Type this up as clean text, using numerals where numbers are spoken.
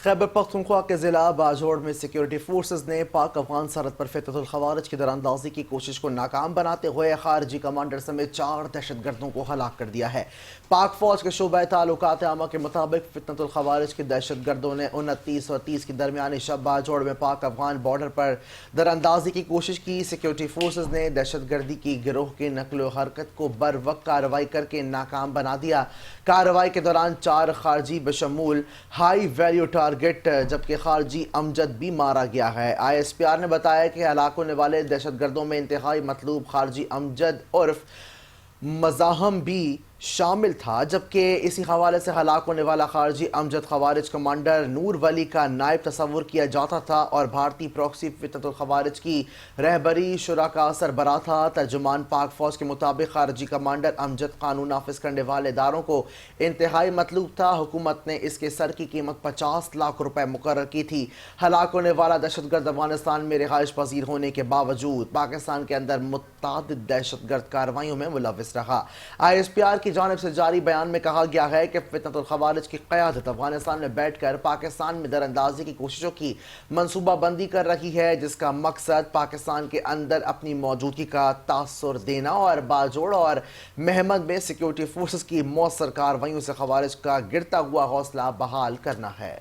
خیبر پختونخوا کے ضلع باجوڑ میں سیکیورٹی فورسز نے پاک افغان سرحد پر فتنة الخوارج کی دراندازی کی کوشش کو ناکام بناتے ہوئے خارجی کمانڈر سمیت 4 دہشت گردوں کو ہلاک کر دیا ہے۔ پاک فوج کے شعبہ تعلقات عامہ کے مطابق فتنة الخوارج کے دہشت گردوں نے 29 اور 30 کی درمیانی شب باجوڑ میں پاک افغان بارڈر پر دراندازی کی کوشش کی۔ سیکیورٹی فورسز نے دہشت گردی کی گروہ کی نقل و حرکت کو بر وقت کارروائی کر کے ناکام بنا دیا۔ کارروائی کے دوران 4 خارجی بشمول ہائی ویلیو ٹارگٹ جبکہ خارجی امجد بھی مارا گیا ہے۔ ISPR نے بتایا کہ ہلاک ہونے والے دہشت گردوں میں انتہائی مطلوب خارجی امجد عرف مزاحم بھی شامل تھا، جبکہ اسی حوالے سے ہلاک ہونے والا خارجی امجد خوارج کمانڈر نور ولی کا نائب تصور کیا جاتا تھا اور بھارتی پراکسی فتنة الخوارج کی رہبری شرکا سربراہ تھا۔ ترجمان پاک فوج کے مطابق خارجی کمانڈر امجد قانون نافذ کرنے والے اداروں کو انتہائی مطلوب تھا۔ حکومت نے اس کے سر کی قیمت 50 لاکھ روپے مقرر کی تھی۔ ہلاک ہونے والا دہشت گرد افغانستان میں رہائش پذیر ہونے کے باوجود پاکستان کے اندر متعدد دہشت گرد کارروائیوں میں ملوث رہا۔ ISPR کی جانب سے جاری بیان میں کہا گیا ہے کہ فتنة الخوارج کی قیادت افغانستان میں بیٹھ کر پاکستان میں دراندازی کی کوششوں کی منصوبہ بندی کر رہی ہے، جس کا مقصد پاکستان کے اندر اپنی موجودگی کا تاثر دینا اور باجوڑ اور مہمند میں سیکیورٹی فورسز کی مؤثر کارروائیوں سے خوارج کا گرتا ہوا حوصلہ بحال کرنا ہے۔